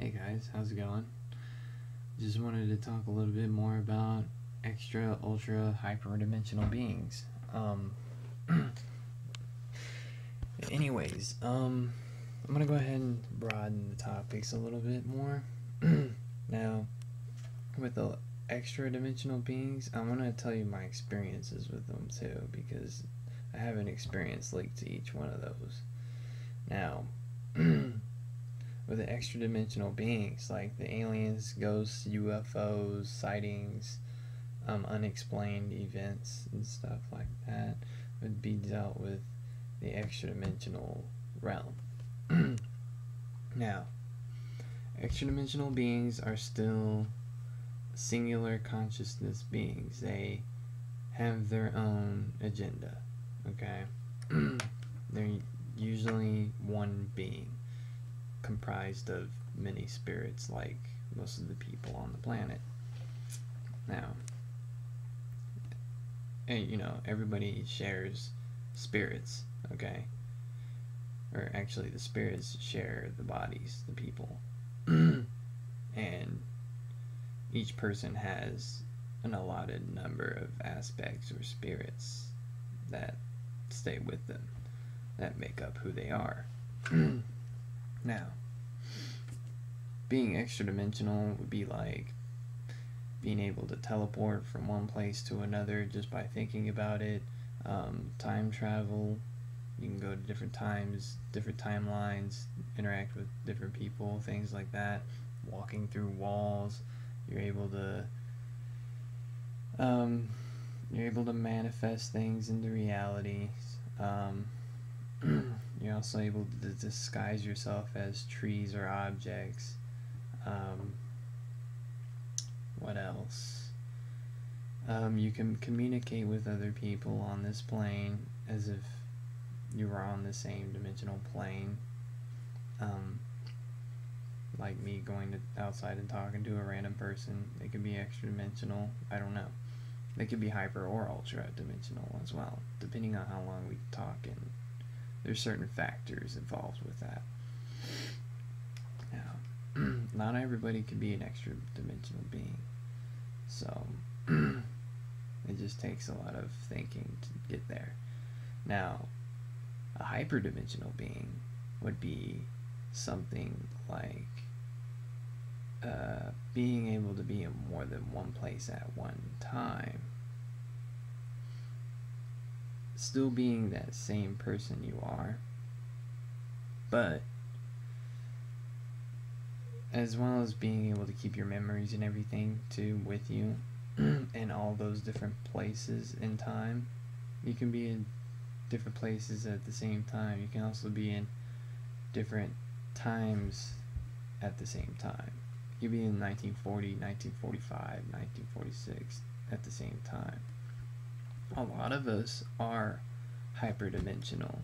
Hey guys, how's it going? Just wanted to talk a little bit more about extra, ultra, hyperdimensional beings. I'm gonna go ahead and broaden the topics a little bit more. Now, with the extra dimensional beings, I'm gonna tell you my experiences with them too, because I have an experience linked to each one of those. Now, with the extra dimensional beings like the aliens, ghosts, UFOs, sightings, unexplained events, and stuff like that would be dealt with the extra dimensional realm. Now, extra dimensional beings are still singular consciousness beings, they have their own agenda, okay? They're usually one being comprised of many spirits like most of the people on the planet. Now, everybody shares spirits, okay? Or actually, the spirits share the bodies, the people. And each person has an allotted number of aspects or spirits that stay with them, that make up who they are. Now, being extra dimensional would be like being able to teleport from one place to another just by thinking about it. Time travel, you can go to different times, different timelines, interact with different people, things like that. Walking through walls, you're able to manifest things into reality. You're also able to disguise yourself as trees or objects. What else? You can communicate with other people on this plane as if you were on the same dimensional plane. Like me going outside and talking to a random person. They could be extra dimensional. I don't know. They could be hyper or ultra dimensional as well, depending on how long we talk, and there's certain factors involved with that. Now, not everybody can be an extra dimensional being, so it just takes a lot of thinking to get there. Now, a hyperdimensional being would be something like being able to be in more than one place at one time, still being that same person you are, but as well as being able to keep your memories and everything too with you in all those different places in time. You can be in different places at the same time. You can also be in different times at the same time. You can be in 1940, 1945, 1946 at the same time. A lot of us are hyperdimensional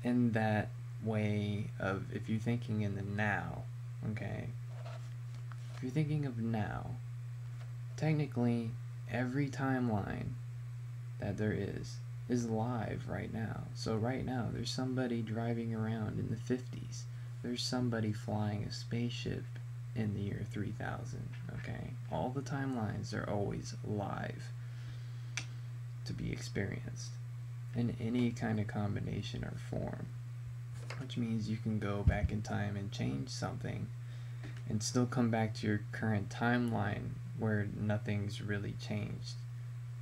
in that way of, if you're thinking in the now, okay? If you're thinking of now, technically every timeline that there is live right now. So right now there's somebody driving around in the 50s. There's somebody flying a spaceship in the year 3000, okay? All the timelines are always live to be experienced in any kind of combination or form, which means you can go back in time and change something and still come back to your current timeline where nothing's really changed,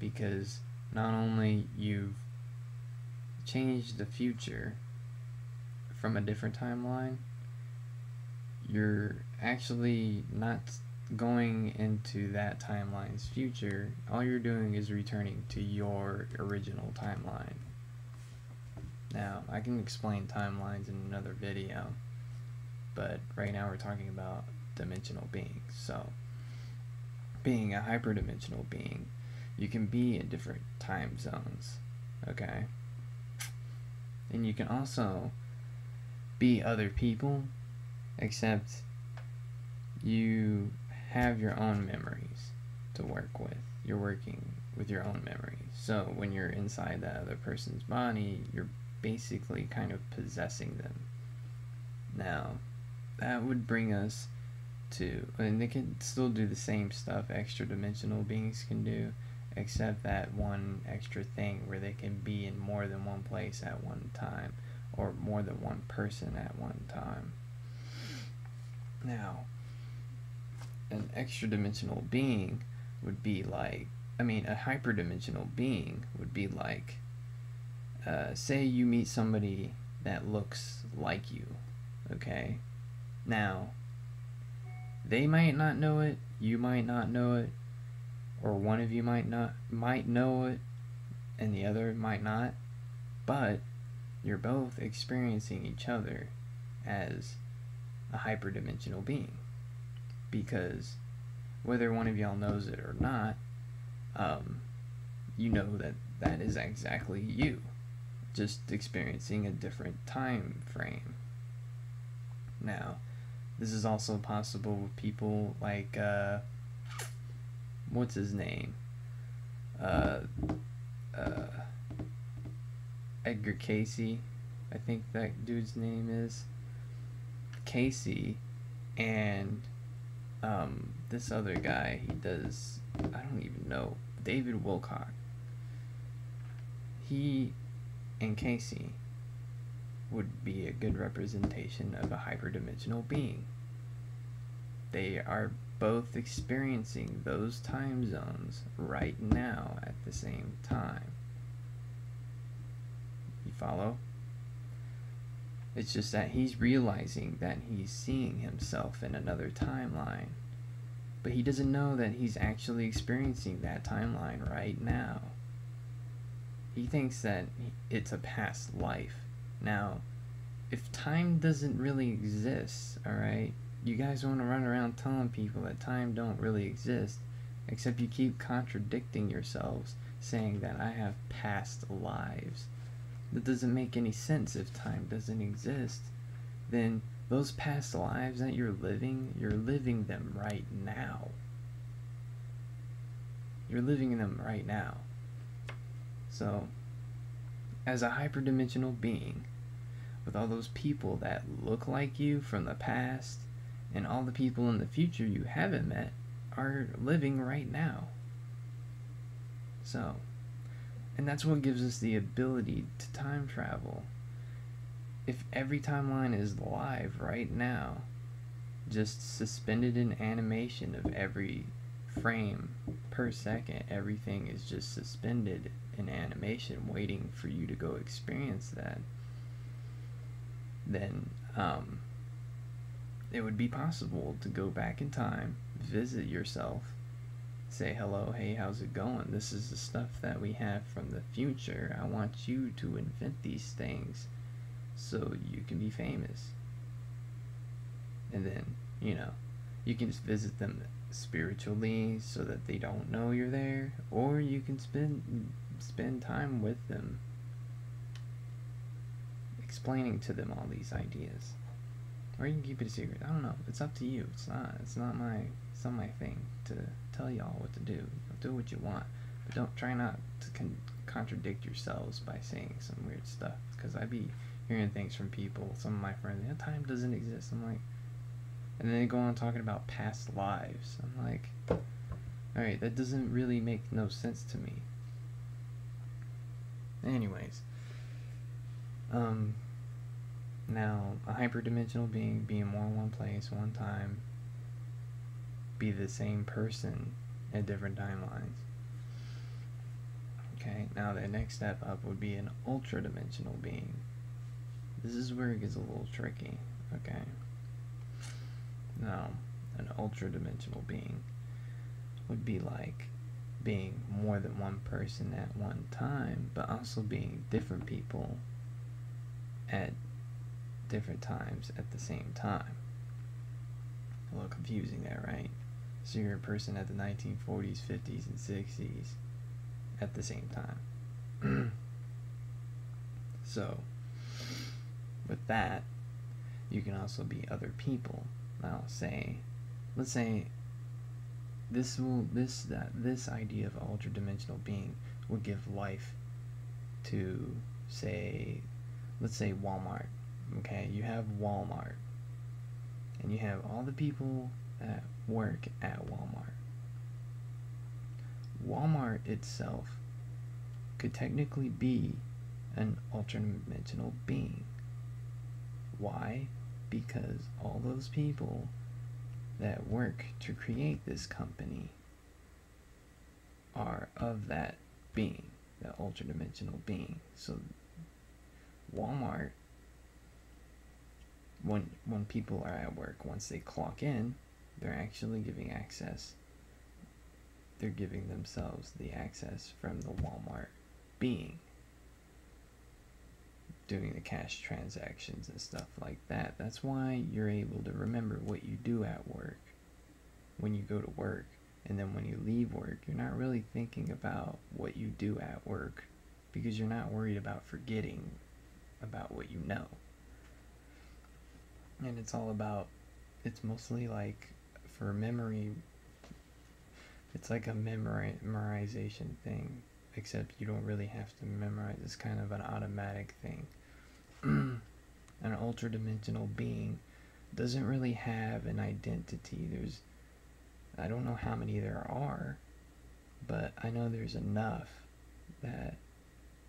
because not only you've changed the future from a different timeline, you're actually not going into that timeline's future. All you're doing is returning to your original timeline. Now, I can explain timelines in another video, but right now we're talking about dimensional beings. So, being a hyperdimensional being, you can be in different time zones, okay? And you can also be other people, except you have your own memories to work with. You're working with your own memories. So when you're inside that other person's body, you're basically kind of possessing them. Now, that would bring us to, and they can still do the same stuff extra dimensional beings can do, except that one extra thing where they can be in more than one place at one time, or more than one person at one time. Now, an extra dimensional being would be like, a hyperdimensional being would be like, say you meet somebody that looks like you, okay? Now, they might not know it, you might not know it, or one of you might know it, and the other might not, but you're both experiencing each other as a hyperdimensional being, because whether one of y'all knows it or not, you know that is exactly you, just experiencing a different time frame. Now, this is also possible with people like, what's his name? Edgar Casey, I think that dude's name is. Casey and this other guy, he does, I don't even know, David Wilcock. He and Casey would be a good representation of a hyperdimensional being. They are both experiencing those time zones right now at the same time. You follow? It's just that he's realizing that he's seeing himself in another timeline, but he doesn't know that he's actually experiencing that timeline right now. He thinks that it's a past life. Now, if time doesn't really exist, alright, you guys want to run around telling people that time don't really exist, except you keep contradicting yourselves, saying that I have past lives. That doesn't make any sense. If time doesn't exist, then those past lives that you're living them right now. You're living them right now. So, as a hyperdimensional being, with all those people that look like you from the past, and all the people in the future you haven't met, are living right now. So, and that's what gives us the ability to time travel. If every timeline is live right now, just suspended in animation of every frame per second, everything is just suspended in animation waiting for you to go experience that, then it would be possible to go back in time, visit yourself, say hello, hey, how's it going? This is the stuff that we have from the future. I want you to invent these things so you can be famous. And then, you can just visit them spiritually so that they don't know you're there, or you can spend time with them, explaining to them all these ideas. Or you can keep it a secret. I don't know. It's up to you. It's not my thing to tell y'all what to do. Do what you want, but don't try not to contradict yourselves by saying some weird stuff. Because I be hearing things from people, some of my friends, time doesn't exist. I'm like, and then they go on talking about past lives. I'm like, alright, that doesn't really make no sense to me. Anyways, now, a hyperdimensional being more in one place, one time, be the same person at different timelines. Okay, now the next step up would be an ultra-dimensional being. This is where it gets a little tricky, okay? Now, an ultra-dimensional being would be like being more than one person at one time, but also being different people at different times at the same time. A little confusing there, right? So you're a person at the 1940s, 50s, and 60s at the same time. So, with that, you can also be other people. Now, let's say this idea of an ultra-dimensional being will give life to, let's say Walmart. Okay, you have Walmart, and you have all the people that work at Walmart. Walmart itself could technically be an ultra-dimensional being. Why? Because all those people that work to create this company are of that being, that ultra-dimensional being. So Walmart, when people are at work, once they clock in, they're actually giving access. They're giving themselves the access from the Walmart being, doing the cash transactions and stuff like that. That's why you're able to remember what you do at work when you go to work. And then when you leave work, you're not really thinking about what you do at work because you're not worried about forgetting about what you know. And it's all about, it's mostly like for memory, it's like a memorization thing, except you don't really have to memorize. It's kind of an automatic thing. An ultra-dimensional being doesn't really have an identity. I don't know how many there are, but I know there's enough that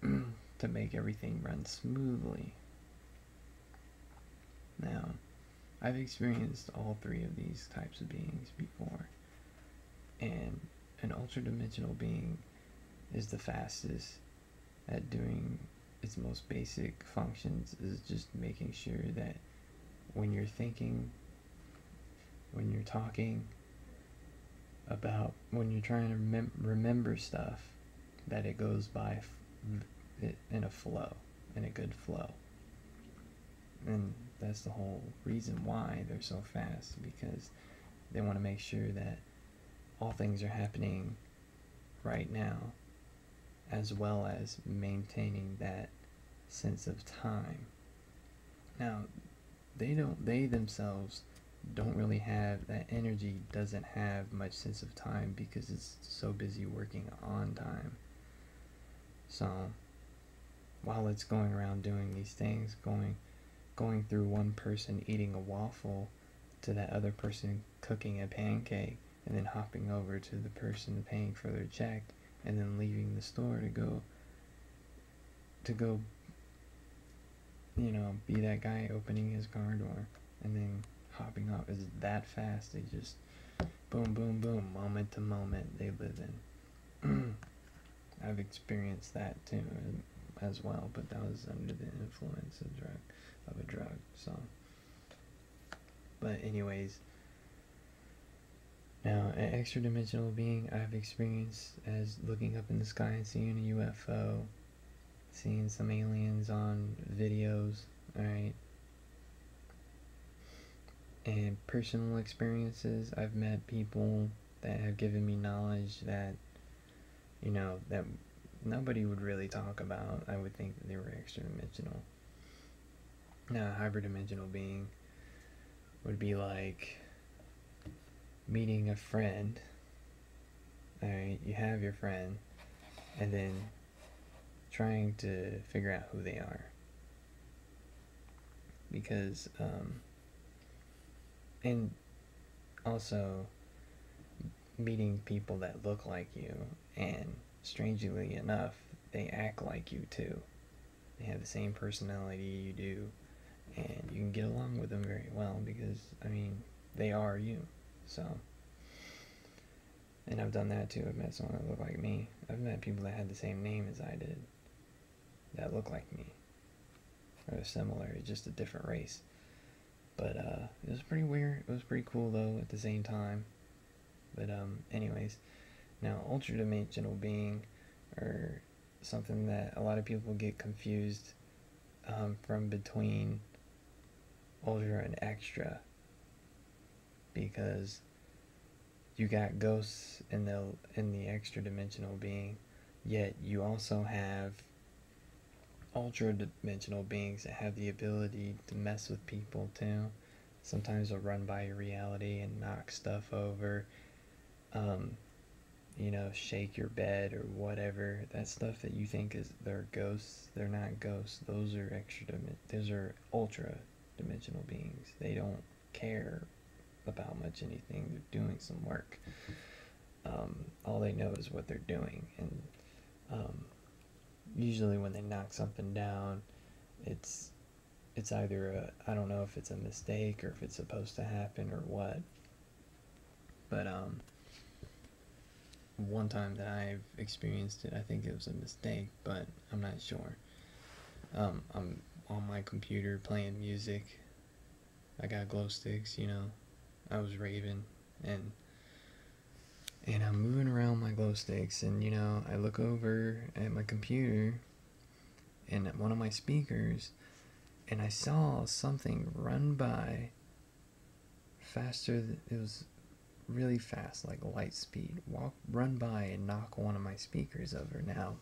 to make everything run smoothly. Now, I've experienced all three of these types of beings before, and an ultra-dimensional being is the fastest at doing its most basic functions, is just making sure that when you're thinking, when you're talking about, when you're trying to remember stuff, that it goes by in a flow, in a good flow. And that's the whole reason why they're so fast, because they want to make sure that all things are happening right now, as well as maintaining that sense of time. Now, they themselves don't really have, that energy doesn't have much sense of time because it's so busy working on time. So while it's going around doing these things, going through one person eating a waffle to that other person cooking a pancake, and then hopping over to the person paying for their check, and then leaving the store to go be that guy opening his car door and then hopping off. Is that fast. They just boom, boom, boom, moment to moment they live in. I've experienced that too as well, but that was under the influence of a drug. So, but anyways, now an extra dimensional being I've experienced as looking up in the sky and seeing a UFO, seeing some aliens on videos, alright? And personal experiences, I've met people that have given me knowledge that, that nobody would really talk about. I would think that they were extra dimensional. Now, a hyperdimensional being would be like meeting a friend. Alright, you have your friend, and then trying to figure out who they are. Because, and also meeting people that look like you, and strangely enough, they act like you too. They have the same personality you do, and you can get along with them very well because, they are you. So, and I've done that too. I've met someone that looked like me. I've met people that had the same name as I did, that looked like me, or similar, just a different race. But it was pretty weird. It was pretty cool though at the same time. But anyways, now ultra-dimensional being, or something that a lot of people get confused from between ultra and extra, because you got ghosts in the extra dimensional being, yet you also have ultra dimensional beings that have the ability to mess with people too. Sometimes they'll run by your reality and knock stuff over, shake your bed or whatever. That stuff that you think they're ghosts, they're not ghosts. Those are ultra dimensional beings. They don't care about much anything. They're doing some work. All they know is what they're doing, and usually when they knock something down, it's either I don't know if it's a mistake or if it's supposed to happen or what. But one time that I've experienced it, I think it was a mistake, but I'm not sure. I'm on my computer playing music. I got glow sticks, you know. I was raving, and I'm moving around my glow sticks, and you know, I look over at my computer and at one of my speakers, and I saw something run by faster than, it was really fast, like light speed, run by and knock one of my speakers over. Now,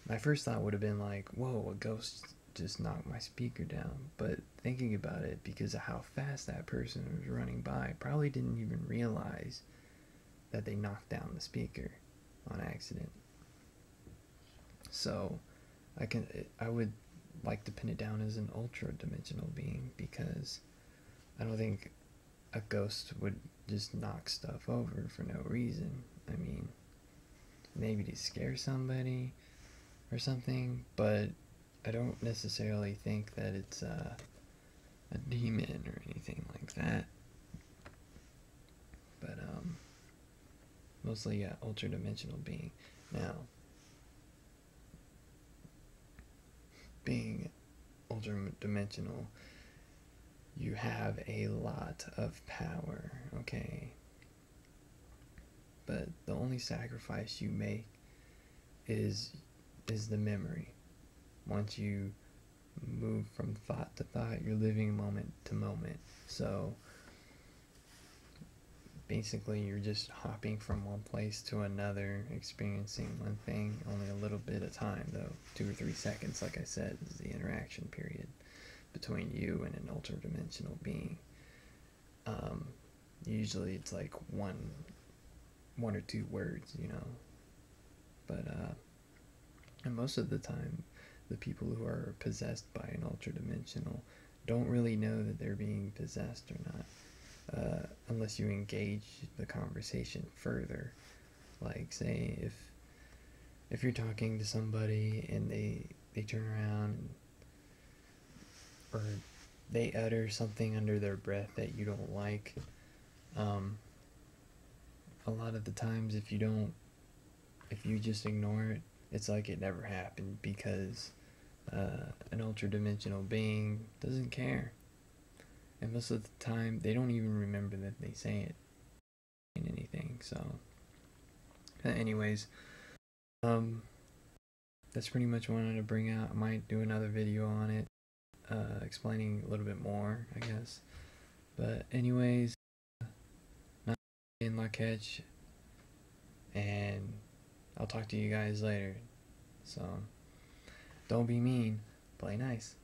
my first thought would have been like, whoa, a ghost just knocked my speaker down. But thinking about it, because of how fast that person was running by, probably didn't even realize that they knocked down the speaker on accident. So I would like to pin it down as an ultra dimensional being, because I don't think a ghost would just knock stuff over for no reason. I mean, maybe to scare somebody or something, but I don't necessarily think that it's a demon or anything like that. But mostly ultra dimensional being. Now, being ultra dimensional, you have a lot of power, okay? But the only sacrifice you make is the memory. Once you move from thought to thought, you're living moment to moment. So basically you're just hopping from one place to another, experiencing one thing only a little bit of time, though 2 or 3 seconds, like I said, is the interaction period between you and an ultra dimensional being. Usually it's like one or two words, you know. But and most of the time, the people who are possessed by an ultra dimensional don't really know that they're being possessed or not, unless you engage the conversation further. Like, say if you're talking to somebody and they turn around or they utter something under their breath that you don't like, a lot of the times if you just ignore it, it's like it never happened, because an ultra dimensional being doesn't care, and most of the time they don't even remember that they say it in anything. So anyways, that's pretty much what I wanted to bring out. I might do another video on it, explaining a little bit more, I guess. But anyways, not in La Catch, and I'll talk to you guys later. So don't be mean, play nice.